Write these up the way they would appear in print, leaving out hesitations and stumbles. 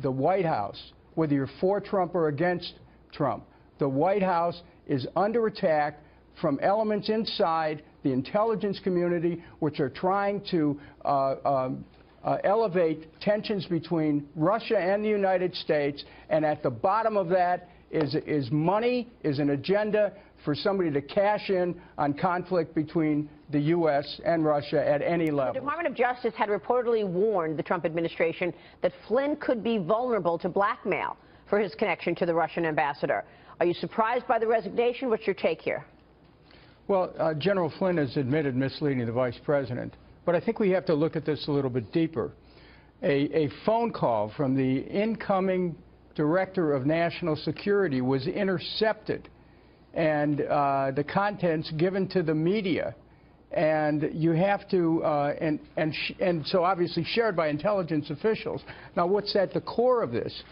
the White House, whether you're for Trump or against Trump, the White House is under attack from elements inside the intelligence community which are trying to elevate tensions between Russia and the United States, and at the bottom of that is money, is an agenda for somebody to cash in on conflict between the U.S. and Russia at any level. The Department of Justice had reportedly warned the Trump administration that Flynn could be vulnerable to blackmail for his connection to the Russian ambassador. Are you surprised by the resignation? What's your take here? Well, General Flynn has admitted misleading the vice president, but I think we have to look at this a little bit deeper. A phone call from the incoming Director of National Security was intercepted, and the contents given to the media, and you have to and so obviously shared by intelligence officials. Now, what's at the core of this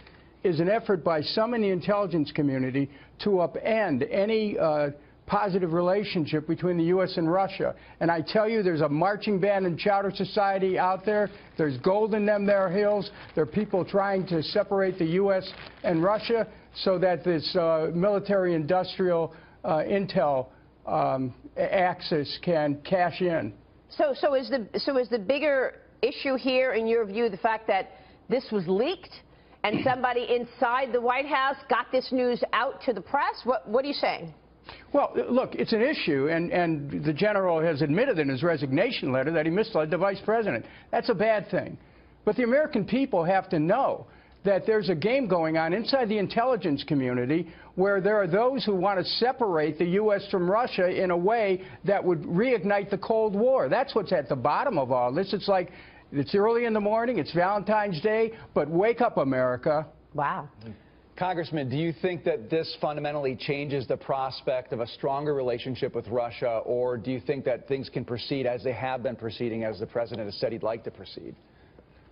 is an effort by some in the intelligence community to upend any positive relationship between the U.S. and Russia. And I tell you, there's a marching band and chowder society out there. There's gold in them there hills. There are people trying to separate the U.S. and Russia so that this military-industrial intel axis can cash in. So is the bigger issue here, in your view, the fact that this was leaked and somebody inside the White House got this news out to the press? What are you saying? Well, look, it's an issue, and the general has admitted in his resignation letter that he misled the vice president. That's a bad thing. But the American people have to know that there's a game going on inside the intelligence community where there are those who want to separate the U.S. from Russia in a way that would reignite the Cold War. That's what's at the bottom of all this. It's like, it's early in the morning, it's Valentine's Day, but wake up, America. Wow. Congressman, do you think that this fundamentally changes the prospect of a stronger relationship with Russia, or do you think that things can proceed as they have been proceeding, as the president has said he'd like to proceed?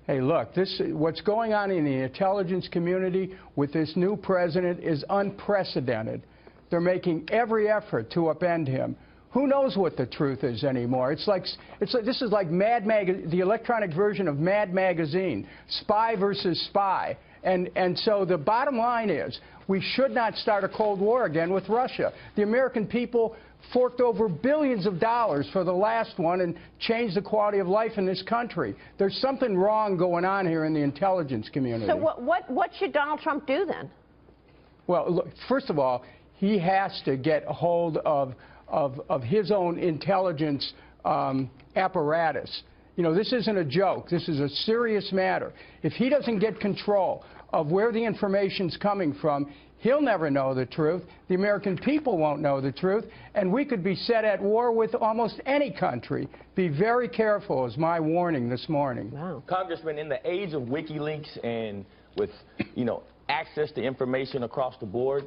Hey, look, what's going on in the intelligence community with this new president is unprecedented. They're making every effort to upend him. Who knows what the truth is anymore? This is like the electronic version of Mad Magazine, spy versus spy. And so the bottom line is we should not start a Cold War again with Russia. The American people forked over billions of dollars for the last one and changed the quality of life in this country. There's something wrong going on here in the intelligence community. So what should Donald Trump do then? Well, look, first of all, he has to get a hold of his own intelligence apparatus. You know, this isn't a joke. This is a serious matter. If he doesn't get control of where the information's coming from, he'll never know the truth. The American people won't know the truth. And we could be set at war with almost any country. Be very careful is my warning this morning. Wow. Congressman, in the age of WikiLeaks and with, you know, access to information across the board,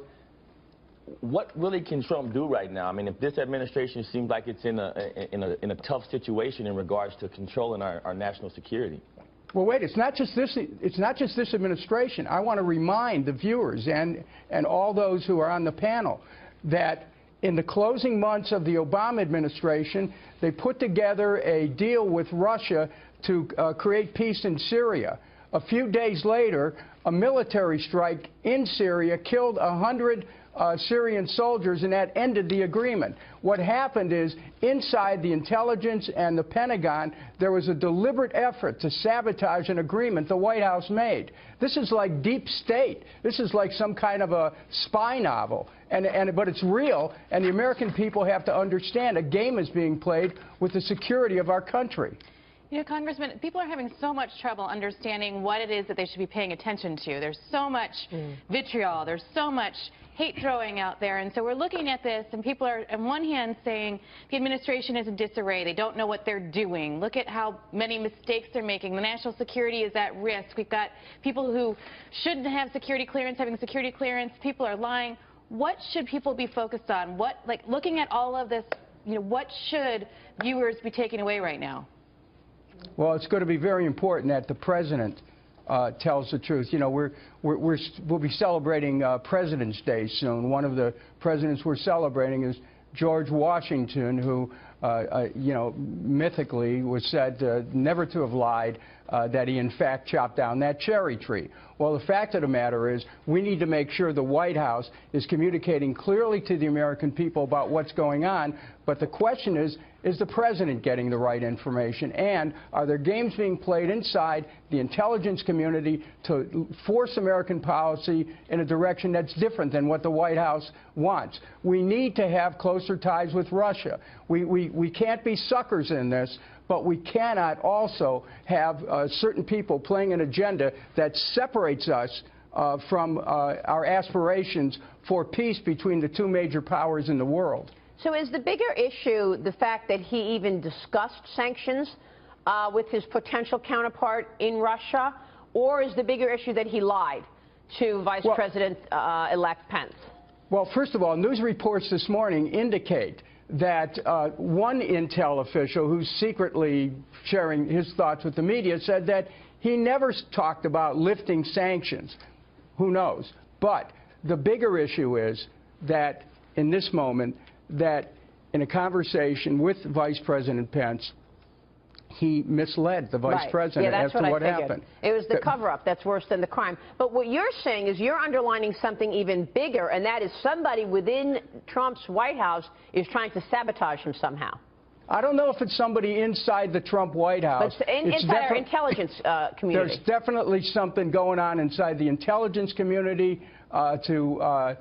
what really can Trump do right now? I mean, if this administration seems like it's in a tough situation in regards to controlling our national security. Well, wait, it's not just this administration. I want to remind the viewers and all those who are on the panel that in the closing months of the Obama administration, they put together a deal with Russia to create peace in Syria. A few days later, a military strike in Syria killed 100 Syrian soldiers, and that ended the agreement. What happened is, inside the intelligence and the Pentagon, there was a deliberate effort to sabotage an agreement the White House made. This is like deep state. This is like some kind of a spy novel. But it's real, and the American people have to understand a game is being played with the security of our country. You know, Congressman, people are having so much trouble understanding what it is that they should be paying attention to. There's so much vitriol. There's so much hate throwing out there. And so we're looking at this, and people are, on one hand, saying the administration is in disarray. They don't know what they're doing. Look at how many mistakes they're making. The national security is at risk. We've got people who shouldn't have security clearance having security clearance. People are lying. What should people be focused on? Looking at all of this, you know, what should viewers be taking away right now? Well, it's going to be very important that the president tells the truth. You know, we'll be celebrating President's Day soon. One of the presidents we're celebrating is George Washington, who you know, mythically was said never to have lied, that he in fact chopped down that cherry tree. Well, the fact of the matter is we need to make sure the White House is communicating clearly to the American people about what's going on. But the question is the president getting the right information? And are there games being played inside the intelligence community to force American policy in a direction that's different than what the White House wants? We need to have closer ties with Russia. We can't be suckers in this, but we cannot also have certain people playing an agenda that separates us from our aspirations for peace between the two major powers in the world. So is the bigger issue the fact that he even discussed sanctions with his potential counterpart in Russia, or is the bigger issue that he lied to Vice President-elect Pence? Well, first of all, news reports this morning indicate that one intel official who's secretly sharing his thoughts with the media said that he never talked about lifting sanctions. Who knows? But the bigger issue is that in this moment, that in a conversation with Vice President Pence, he misled the Vice President as to what happened. It was the cover-up that's worse than the crime. But what you're saying is you're underlining something even bigger, and that is somebody within Trump's White House is trying to sabotage him somehow. I don't know if it's somebody inside the Trump White House. But inside our intelligence community. There's definitely something going on inside the intelligence community to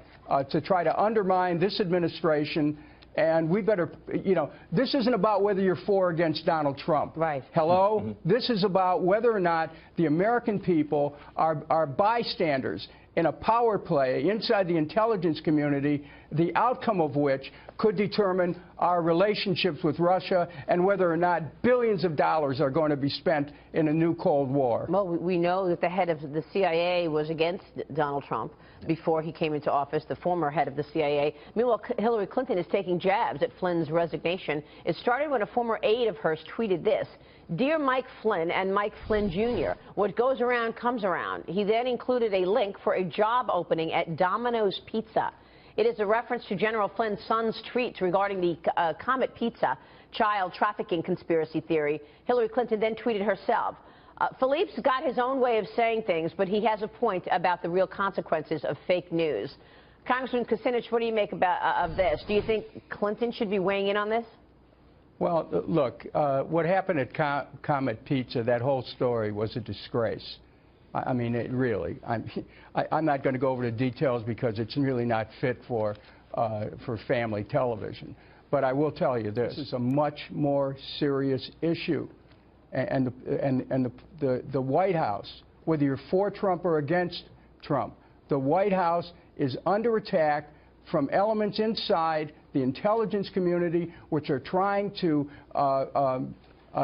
try to undermine this administration. And we better, you know, this isn't about whether you're for or against Donald Trump. Right. Hello? This is about whether or not the American people are bystanders in a power play inside the intelligence community, the outcome of which could determine our relationships with Russia and whether or not billions of dollars are going to be spent in a new Cold War. Well, we know that the head of the CIA was against Donald Trump before he came into office, the former head of the CIA. Meanwhile, Hillary Clinton is taking jabs at Flynn's resignation. It started when a former aide of hers tweeted this: "Dear Mike Flynn and Mike Flynn Jr., what goes around comes around." He then included a link for a job opening at Domino's Pizza. It is a reference to General Flynn's son's tweets regarding the Comet Pizza child trafficking conspiracy theory. Hillary Clinton then tweeted herself, "Philippe's got his own way of saying things, but he has a point about the real consequences of fake news." Congressman Kucinich, what do you make of this? Do you think Clinton should be weighing in on this? Well, look, what happened at Comet Pizza, that whole story was a disgrace. I mean, it really. I'm not going to go over the details because it's really not fit for family television. But I will tell you this is a much more serious issue. And the White House, whether you're for Trump or against Trump, the White House is under attack from elements inside the intelligence community which are trying to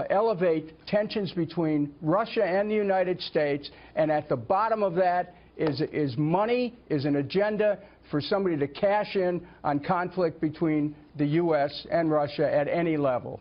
elevate tensions between Russia and the United States, and at the bottom of that is money, is an agenda for somebody to cash in on conflict between the U.S. and Russia at any level.